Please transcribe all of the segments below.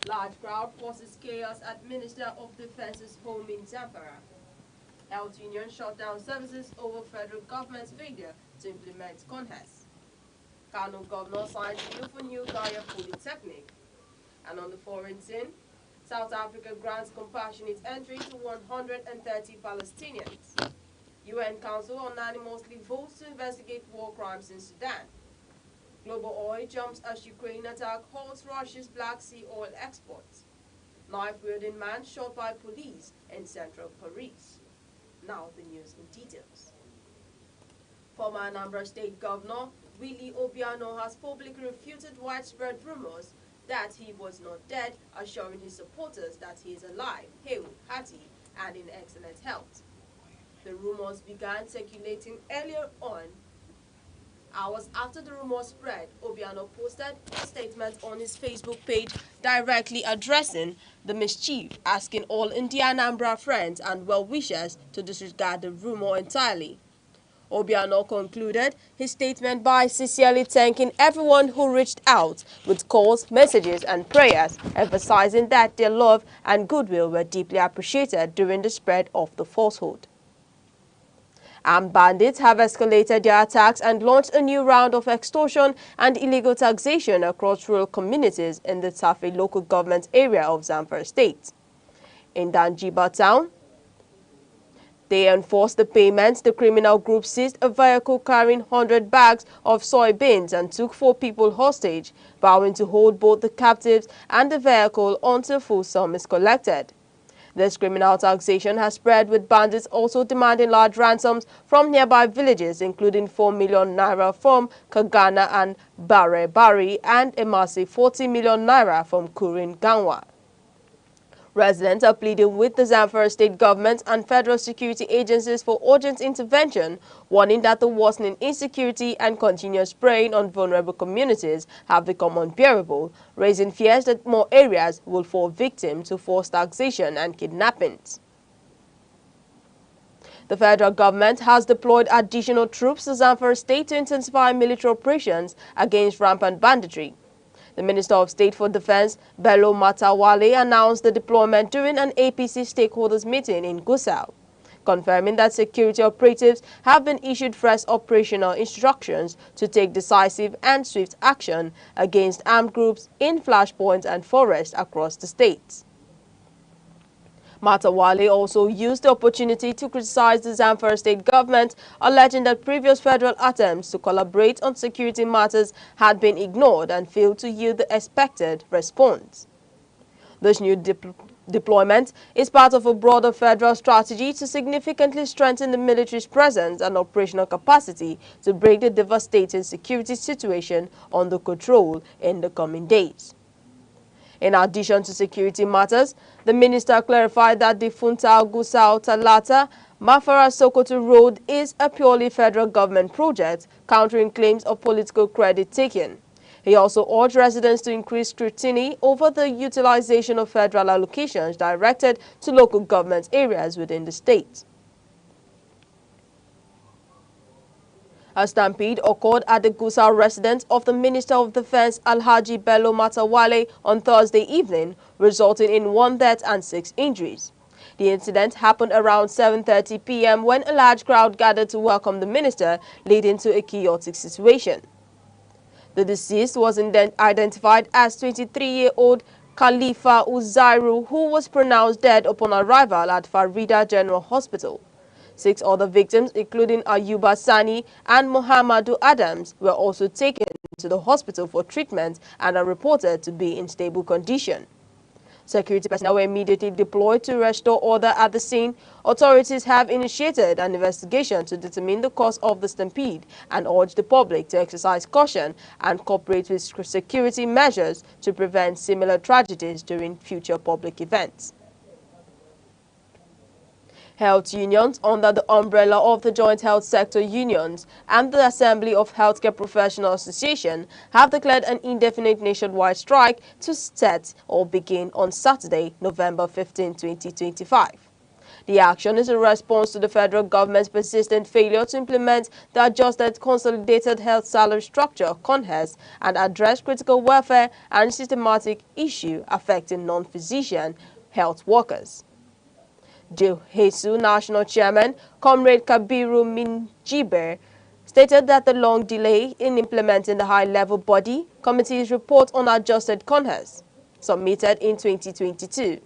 Large crowd causes chaos at Minister of Defense's home in Zamfara. Health union shut down services over federal government's failure to implement CONHES. Kano governor signs deal for new Gaya Polytechnic. And on the foreign scene, South Africa grants compassionate entry to 130 Palestinians. UN Council unanimously votes to investigate war crimes in Sudan. Global oil jumps as Ukraine attack halts Russia's Black Sea oil exports. Knife-wielding man shot by police in central Paris. Now the news in details. Former Anambra State Governor Willie Obiano has publicly refuted widespread rumors that he was not dead, assuring his supporters that he is alive, hale, hearty, and in excellent health. The rumors began circulating earlier on. Hours after the rumor spread, Obiano posted a statement on his Facebook page directly addressing the mischief, asking all Anambra friends and well-wishers to disregard the rumor entirely. Obiano concluded his statement by sincerely thanking everyone who reached out with calls, messages, and prayers, emphasizing that their love and goodwill were deeply appreciated during the spread of the falsehood. Armed bandits have escalated their attacks and launched a new round of extortion and illegal taxation across rural communities in the Tafe local government area of Zamfara State. In Danjiba town, they enforced the payments. The criminal group seized a vehicle carrying 100 bags of soybeans and took 4 people hostage, vowing to hold both the captives and the vehicle until full sum is collected. This criminal taxation has spread, with bandits also demanding large ransoms from nearby villages, including 4 million naira from Kagana and Bare Bari and a massive 40 million naira from Kurin Ganwa. Residents are pleading with the Zamfara state government and federal security agencies for urgent intervention, warning that the worsening insecurity and continuous preying on vulnerable communities have become unbearable, raising fears that more areas will fall victim to forced taxation and kidnappings. The federal government has deployed additional troops to Zamfara state to intensify military operations against rampant banditry. The Minister of State for Defense, Bello Matawale, announced the deployment during an APC stakeholders meeting in Gusau, confirming that security operatives have been issued fresh operational instructions to take decisive and swift action against armed groups in flashpoints and forests across the state. Matawale also used the opportunity to criticize the Zamfara state government, alleging that previous federal attempts to collaborate on security matters had been ignored and failed to yield the expected response. This new deployment is part of a broader federal strategy to significantly strengthen the military's presence and operational capacity to break the devastating security situation under control in the coming days. In addition to security matters, the minister clarified that the Funtal-Gusau Talata Mafara Sokoto Road is a purely federal government project, countering claims of political credit taking. He also urged residents to increase scrutiny over the utilization of federal allocations directed to local government areas within the state. A stampede occurred at the Gusau residence of the Minister of Defense Alhaji Bello Matawale on Thursday evening, resulting in 1 death and 6 injuries. The incident happened around 7:30 p.m. when a large crowd gathered to welcome the minister, leading to a chaotic situation. The deceased was identified as 23-year-old Khalifa Uzairu, who was pronounced dead upon arrival at Farida General Hospital. 6 other victims, including Ayuba Sani and Muhammadu Adams, were also taken to the hospital for treatment and are reported to be in stable condition. Security personnel were immediately deployed to restore order at the scene. Authorities have initiated an investigation to determine the cause of the stampede and urge the public to exercise caution and cooperate with security measures to prevent similar tragedies during future public events. Health unions under the umbrella of the Joint Health Sector Unions and the Assembly of Healthcare Professional Association have declared an indefinite nationwide strike to set or begin on Saturday, November 15, 2025. The action is a response to the federal government's persistent failure to implement the Adjusted Consolidated Health Salary Structure (CONHES) and address critical welfare and systematic issue affecting non-physician health workers. JHESU National Chairman, Comrade Kabiru Minjiber, stated that the long delay in implementing the high-level body committee's report on adjusted CONHES, submitted in 2022.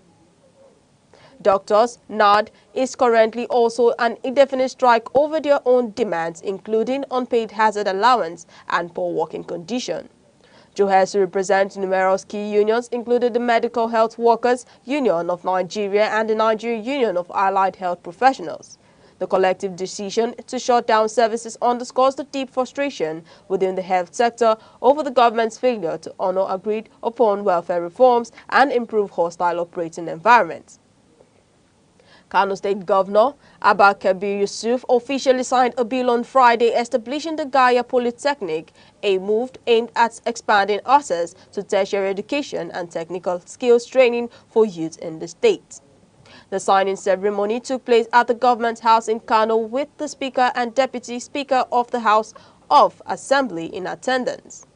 Doctors, NAD, is currently also an indefinite strike over their own demands, including unpaid hazard allowance and poor working condition. JHESU represents numerous key unions, including the Medical Health Workers Union of Nigeria and the Nigerian Union of Allied Health Professionals. The collective decision to shut down services underscores the deep frustration within the health sector over the government's failure to honor agreed upon welfare reforms and improve hostile operating environments. Kano State Governor Abba Kabir Yusuf officially signed a bill on Friday establishing the Gaya Polytechnic, a move aimed at expanding access to tertiary education and technical skills training for youth in the state. The signing ceremony took place at the Government House in Kano with the Speaker and Deputy Speaker of the House of Assembly in attendance.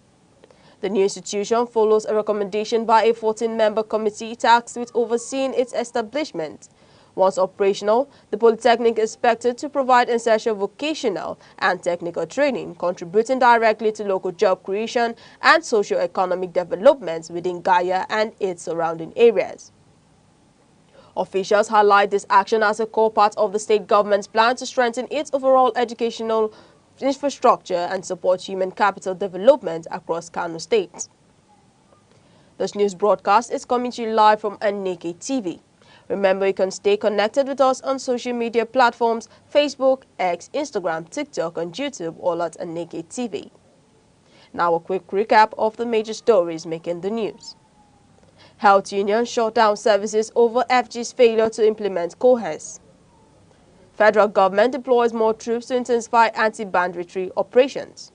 The new institution follows a recommendation by a 14-member committee tasked with overseeing its establishment. Once operational, the Polytechnic is expected to provide essential vocational and technical training, contributing directly to local job creation and socio-economic developments within Gaya and its surrounding areas. Officials highlight this action as a core part of the state government's plan to strengthen its overall educational infrastructure and support human capital development across Kano State. This news broadcast is coming to you live from Aneke TV. Remember, you can stay connected with us on social media platforms, Facebook, X, Instagram, TikTok, and YouTube, all at Aneke TV. Now a quick recap of the major stories making the news. Health unions shut down services over FG's failure to implement CONHES. Federal government deploys more troops to intensify anti-banditry operations.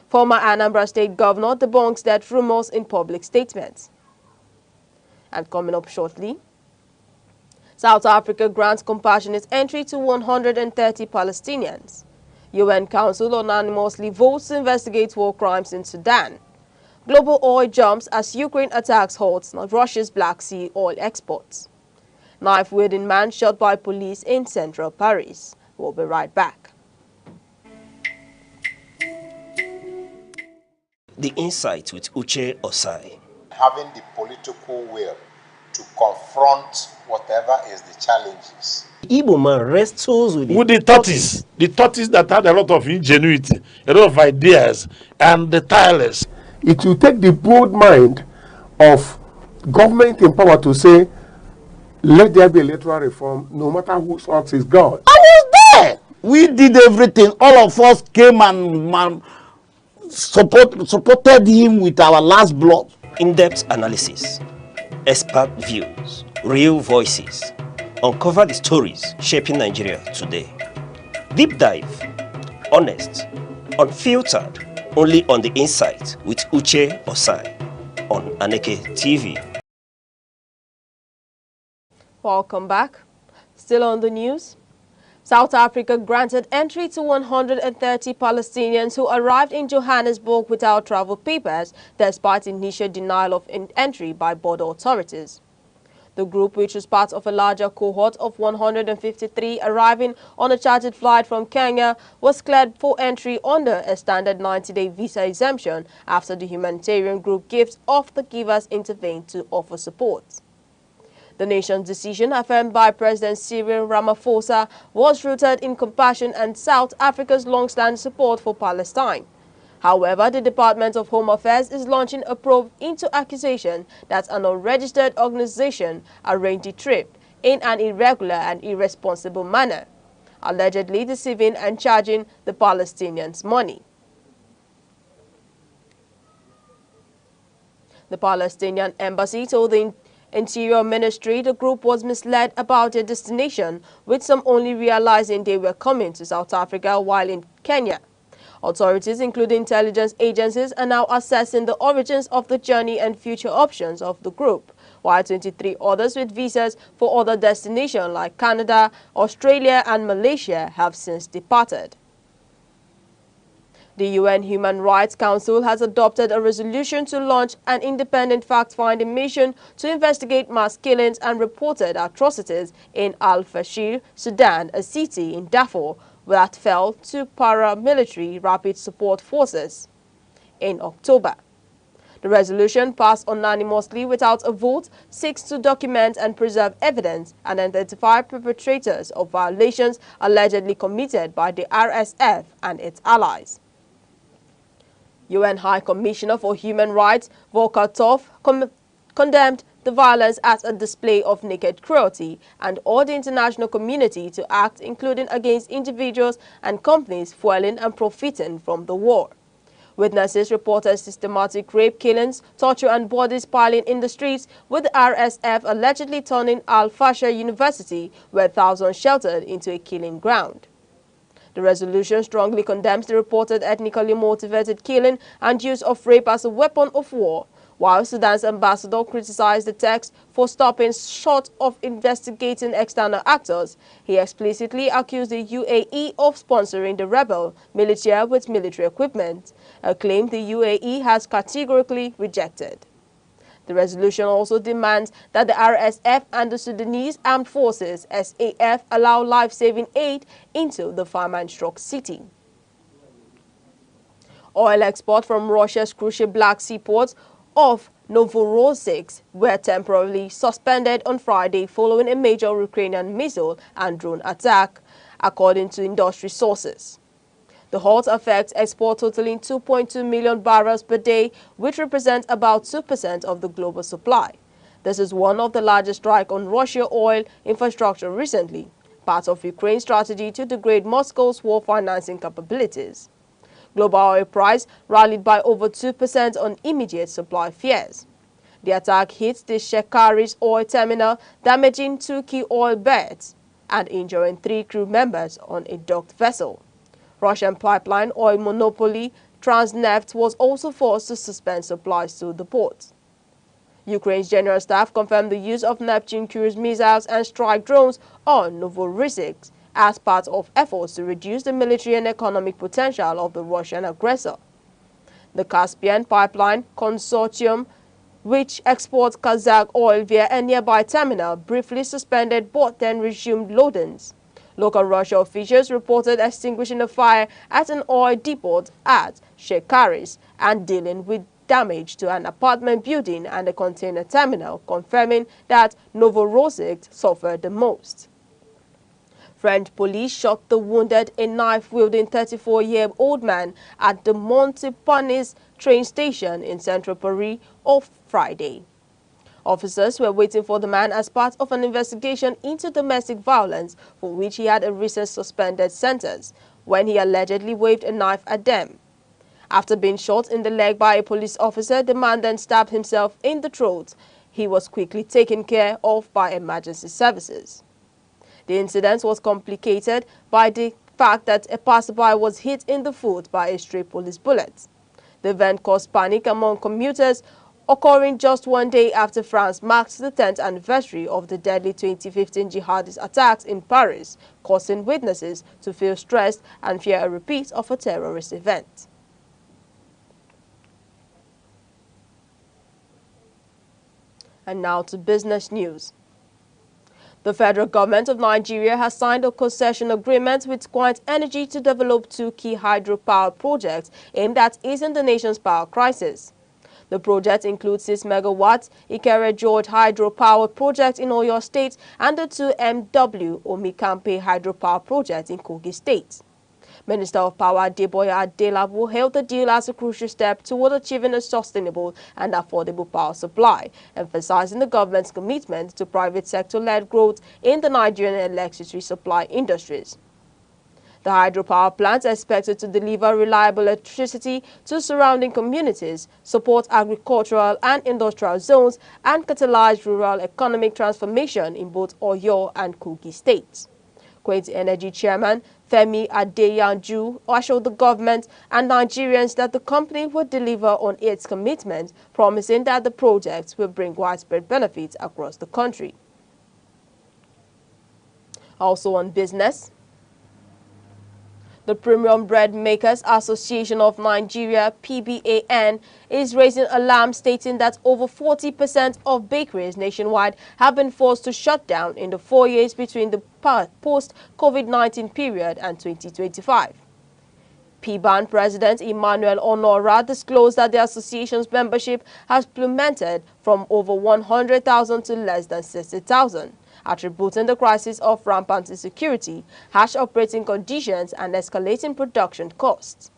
Former Anambra State Governor debunks death rumors in public statements. And coming up shortly, South Africa grants compassionate entry to 130 Palestinians. UN Council unanimously votes to investigate war crimes in Sudan. Global oil jumps as Ukraine attacks halts Russia's Black Sea oil exports. Knife-wielding man shot by police in central Paris. We'll be right back. The Insight with Uche Osai. Having the political will to confront whatever is the challenges. Igbo man wrestles with the tortoise that had a lot of ingenuity, a lot of ideas, and the tireless. It will take the bold mind of government in power to say, let there be electoral reform, no matter whose fault is God. I was there. We did everything. All of us came and supported him with our last blood. In-depth analysis, expert views, real voices. Uncover the stories shaping Nigeria today. Deep dive, honest, unfiltered, only on The Insight with Uche Osai on Aneke TV. Welcome back. Still on the news. South Africa granted entry to 130 Palestinians who arrived in Johannesburg without travel papers, despite initial denial of entry by border authorities. The group, which was part of a larger cohort of 153 arriving on a chartered flight from Kenya, was cleared for entry under a standard 90-day visa exemption after the humanitarian group Gifts of the Givers intervened to offer support. The nation's decision, affirmed by President Cyril Ramaphosa, was rooted in compassion and South Africa's long-standing support for Palestine. However, the Department of Home Affairs is launching a probe into accusation that an unregistered organization arranged the trip in an irregular and irresponsible manner, allegedly deceiving and charging the Palestinians money. The Palestinian embassy told the Interior Ministry the group was misled about their destination, with some only realizing they were coming to South Africa while in Kenya. Authorities, including intelligence agencies, are now assessing the origins of the journey and future options of the group, while 23 others with visas for other destinations like Canada, Australia and Malaysia have since departed. The UN Human Rights Council has adopted a resolution to launch an independent fact-finding mission to investigate mass killings and reported atrocities in Al-Fashir, Sudan, a city in Darfur that fell to paramilitary rapid support forces in October. The resolution, passed unanimously without a vote, seeks to document and preserve evidence and identify perpetrators of violations allegedly committed by the RSF and its allies. UN High Commissioner for Human Rights, Volker Turk, condemned the violence as a display of naked cruelty and urged the international community to act, including against individuals and companies fueling and profiting from the war. Witnesses reported systematic rape, killings, torture and bodies piling in the streets, with the RSF allegedly turning Al-Fashir University, where thousands sheltered, into a killing ground. The resolution strongly condemns the reported ethnically motivated killing and use of rape as a weapon of war, while Sudan's ambassador criticized the text for stopping short of investigating external actors. He explicitly accused the UAE of sponsoring the rebel militia with military equipment, a claim the UAE has categorically rejected. The resolution also demands that the RSF and the Sudanese Armed Forces SAF allow life-saving aid into the famine-struck city. Oil exports from Russia's crucial Black Sea ports of Novorossiysk were temporarily suspended on Friday following a major Ukrainian missile and drone attack, according to industry sources. The halt affects export totaling 2.2 million barrels per day, which represents about 2% of the global supply. This is one of the largest strikes on Russian oil infrastructure recently, part of Ukraine's strategy to degrade Moscow's war financing capabilities. Global oil price rallied by over 2% on immediate supply fears. The attack hit the Shekaris oil terminal, damaging 2 key oil beds and injuring 3 crew members on a docked vessel. Russian pipeline oil monopoly Transneft was also forced to suspend supplies to the port. Ukraine's general staff confirmed the use of Neptune cruise missiles and strike drones on Novorossiysk as part of efforts to reduce the military and economic potential of the Russian aggressor. The Caspian Pipeline Consortium, which exports Kazakh oil via a nearby terminal, briefly suspended but then resumed loadings. Local Russia officials reported extinguishing a fire at an oil depot at Shekaris and dealing with damage to an apartment building and a container terminal, confirming that Novorossiysk suffered the most. French police shot the wounded, a knife-wielding 34-year-old man at the Montparnasse train station in central Paris on Friday. Officers were waiting for the man as part of an investigation into domestic violence for which he had a recent suspended sentence when he allegedly waved a knife at them. After being shot in the leg by a police officer, the man then stabbed himself in the throat. He was quickly taken care of by emergency services. The incident was complicated by the fact that a passerby was hit in the foot by a stray police bullet. The event caused panic among commuters occurring just one day after France marks the 10th anniversary of the deadly 2015 jihadist attacks in Paris, causing witnesses to feel stressed and fear a repeat of a terrorist event. And now to business news. The federal government of Nigeria has signed a concession agreement with Quant Energy to develop 2 key hydropower projects aimed at easing the nation's power crisis. The project includes 6 megawatts Ikere George hydropower project in Oyo State and the 2 MW Omikampe hydropower project in Kogi State. Minister of Power Adeboye Adelabu hailed the deal as a crucial step toward achieving a sustainable and affordable power supply, emphasizing the government's commitment to private sector-led growth in the Nigerian electricity supply industries. The hydropower plants are expected to deliver reliable electricity to surrounding communities, support agricultural and industrial zones, and catalyze rural economic transformation in both Oyo and Kogi states. Quant Energy Chairman Femi Adeyanju assured the government and Nigerians that the company would deliver on its commitment, promising that the projects will bring widespread benefits across the country. Also on business, the Premium Bread Makers Association of Nigeria, PBAN, is raising alarm, stating that over 40% of bakeries nationwide have been forced to shut down in the 4 years between the post-COVID-19 period and 2025. PBAN President Emmanuel Onora disclosed that the association's membership has plummeted from over 100,000 to less than 60,000. Attributing the crisis of rampant insecurity, harsh operating conditions, and escalating production costs.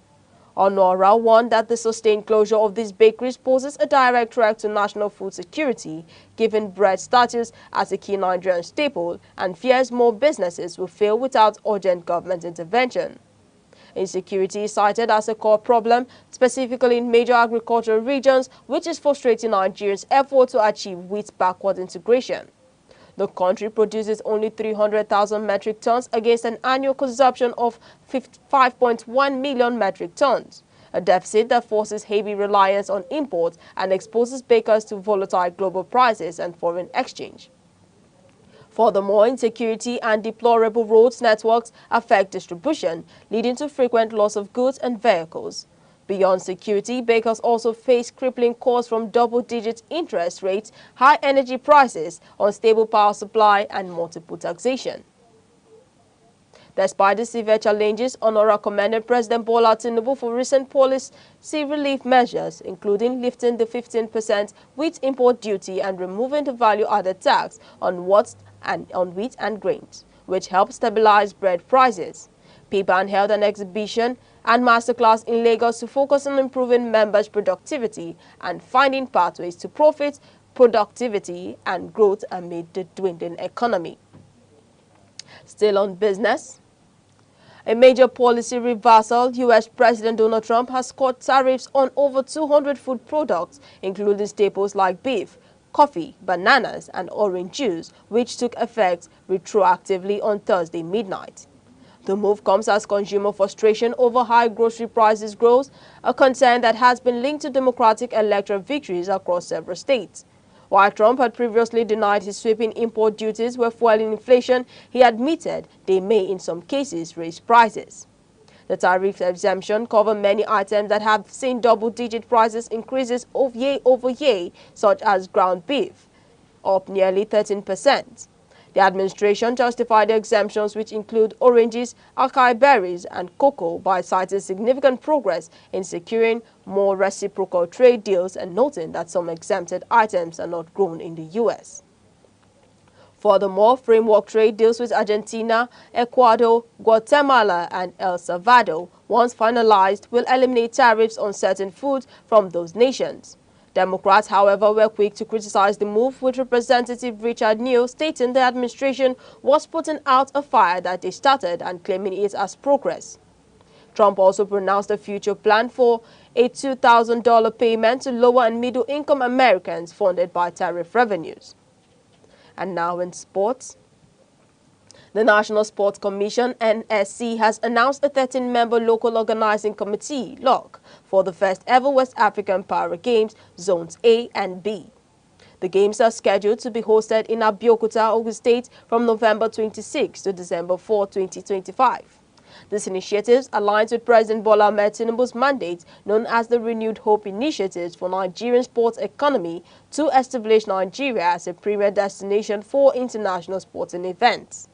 Honora warned that the sustained closure of these bakeries poses a direct threat to national food security, given bread status as a key Nigerian staple, and fears more businesses will fail without urgent government intervention. Insecurity is cited as a core problem, specifically in major agricultural regions, which is frustrating Nigerians' effort to achieve wheat backward integration. The country produces only 300,000 metric tons against an annual consumption of 5.1 million metric tons, a deficit that forces heavy reliance on imports and exposes bakers to volatile global prices and foreign exchange. Furthermore, insecurity and deplorable roads networks affect distribution, leading to frequent loss of goods and vehicles. Beyond security, bakers also face crippling costs from double-digit interest rates, high energy prices, unstable power supply, and multiple taxation. Despite the severe challenges, Honora commended President Bola Tinubu for recent policy relief measures, including lifting the 15% wheat import duty and removing the value-added tax on wheat and grains, which helped stabilize bread prices. PBAN held an exhibition and masterclass in Lagos to focus on improving members' productivity and finding pathways to profit, productivity, and growth amid the dwindling economy. Still on business, a major policy reversal, U.S. President Donald Trump has cut tariffs on over 200 food products, including staples like beef, coffee, bananas, and orange juice, which took effect retroactively on Thursday midnight. The move comes as consumer frustration over high grocery prices grows, a concern that has been linked to Democratic electoral victories across several states. While Trump had previously denied his sweeping import duties were fueling inflation, he admitted they may in some cases raise prices. The tariff exemption covers many items that have seen double-digit prices increases year over year, such as ground beef, up nearly 13%. The administration justified the exemptions, which include oranges, acai berries, and cocoa, by citing significant progress in securing more reciprocal trade deals and noting that some exempted items are not grown in the U.S. Furthermore, framework trade deals with Argentina, Ecuador, Guatemala, and El Salvador, once finalized, will eliminate tariffs on certain foods from those nations. Democrats, however, were quick to criticize the move, with Representative Richard Neal stating the administration was putting out a fire that they started and claiming it as progress. Trump also pronounced a future plan for a $2,000 payment to lower and middle-income Americans funded by tariff revenues. And now in sports. The National Sports Commission (NSC) has announced a 13-member local organizing committee (LOC) for the first ever West African Para Games Zones A and B. The games are scheduled to be hosted in Abeokuta, Ogun State from November 26 to December 4, 2025. This initiative aligns with President Bola Ahmed Tinubu's mandate known as the Renewed Hope Initiatives for Nigerian Sports Economy to establish Nigeria as a premier destination for international sporting events.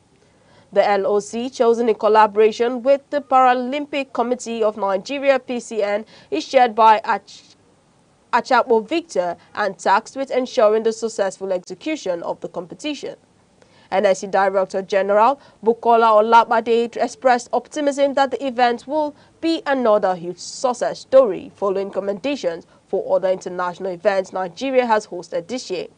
The LOC, chosen in collaboration with the Paralympic Committee of Nigeria (PCN), is chaired by Achapo Victor and tasked with ensuring the successful execution of the competition. NSC Director General Bukola Olabade expressed optimism that the event will be another huge success story following commendations for other international events Nigeria has hosted this year.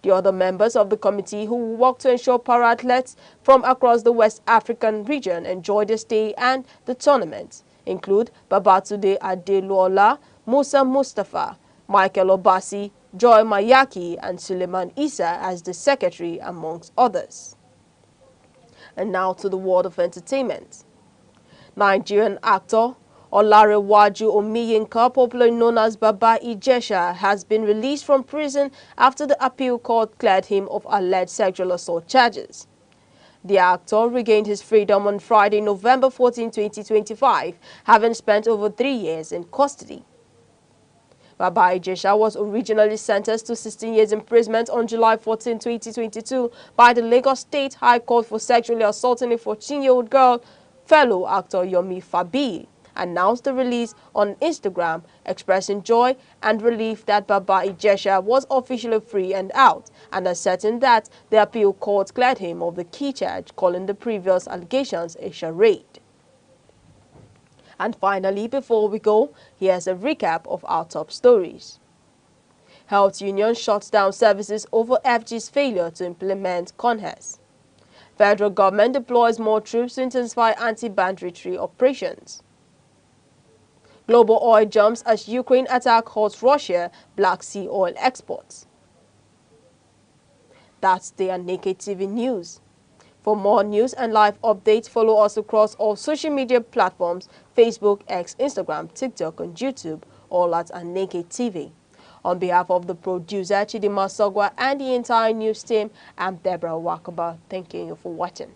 The other members of the committee who will work to ensure para-athletes from across the West African region enjoy the stay and the tournament include Babatunde Adeluola, Musa Mustafa, Michael Obasi, Joy Mayaki, and Suleiman Issa as the secretary, amongst others. And now to the world of entertainment. Nigerian actor Olarewaju Omiyinka, popularly known as Baba Ijesha, has been released from prison after the appeal court cleared him of alleged sexual assault charges. The actor regained his freedom on Friday, November 14, 2025, having spent over 3 years in custody. Baba Ijesha was originally sentenced to 16 years imprisonment on July 14, 2022 by the Lagos State High Court for sexually assaulting a 14-year-old girl. Fellow actor Yomi Fabi announced the release on Instagram, expressing joy and relief that Baba Ijesha was officially free and out, and asserting that the appeal court cleared him of the key charge, calling the previous allegations a charade. And finally, before we go, here's a recap of our top stories. Health Union shuts down services over FG's failure to implement CONHES. Federal government deploys more troops to intensify anti-banditry operations. Global oil jumps as Ukraine attack halts Russia Black Sea oil exports. That's the Aneke TV news. For more news and live updates, follow us across all social media platforms: Facebook, X, Instagram, TikTok, and YouTube, all at Aneke TV. On behalf of the producer, Chidima Sogwa, and the entire news team, I'm Deborah Wakaba. Thank you for watching.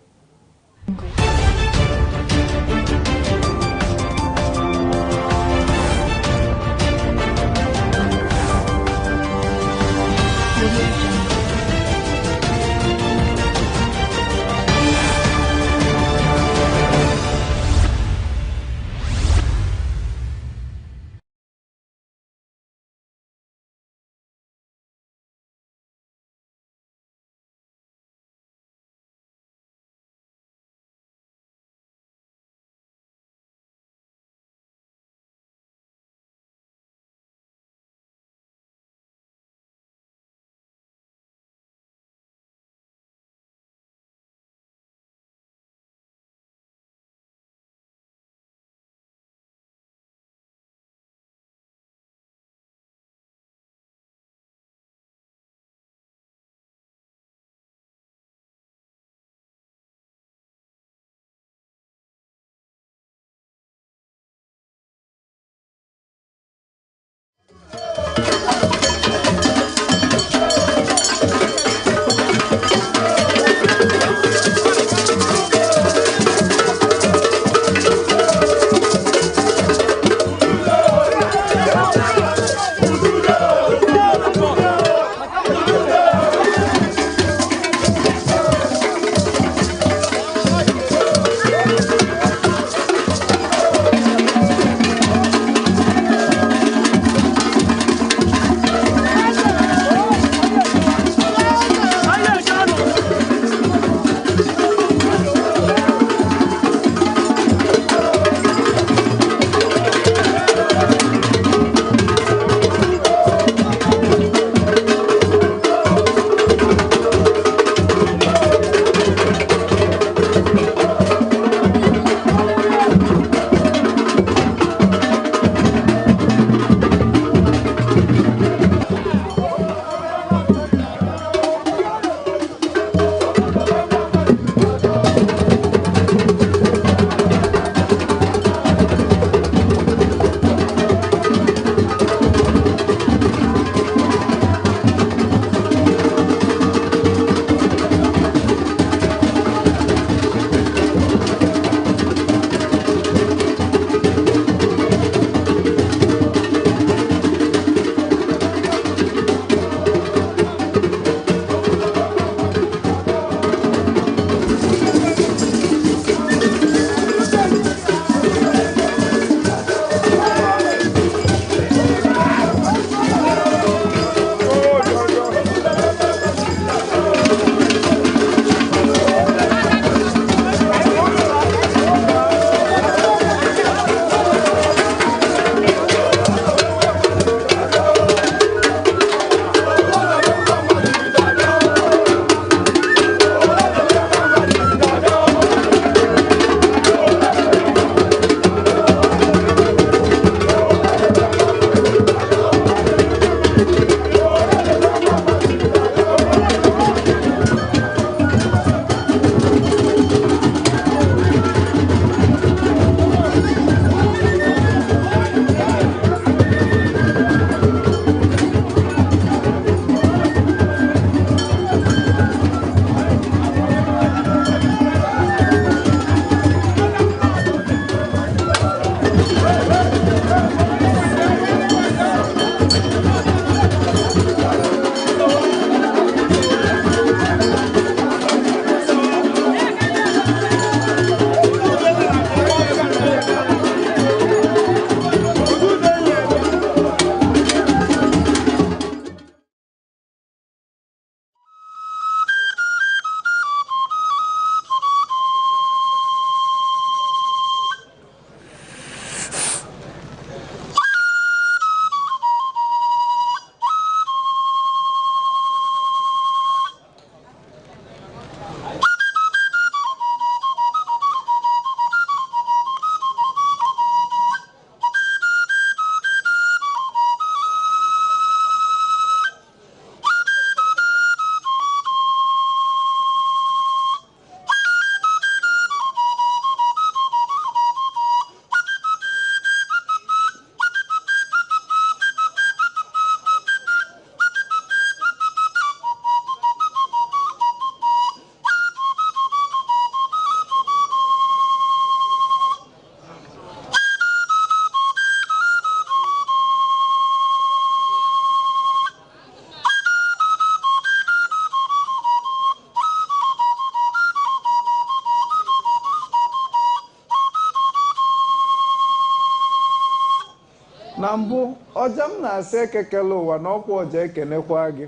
na mbụ ọja m na-asị ekekele ụwa na ọkwa ọja ekenekwa gị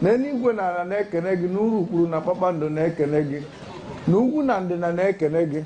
na eluigwe na ala na-ekene gị na urukpuru na kpakpando na-ekene gị na ugwu na ndịna na-ekene gị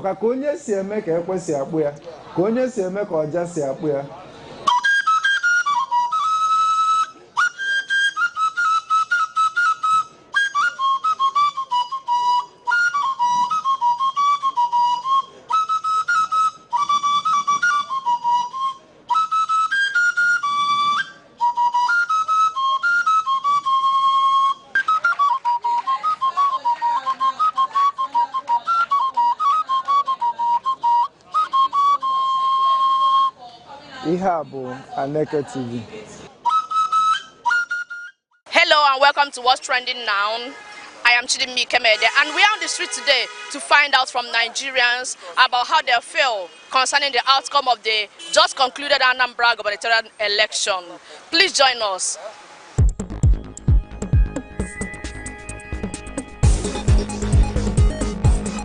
maka ka onye si eme ka ekwe si akpụ ya ka onye si eme ka ọja si akpụ ya ihe a bụ Aneke TV. Hello and welcome to What's Trending Now. I am Chidimmi Kemede and we are on the street today to find out from Nigerians about how they feel concerning the outcome of the just concluded Anambra gubernatorial election. Please join us.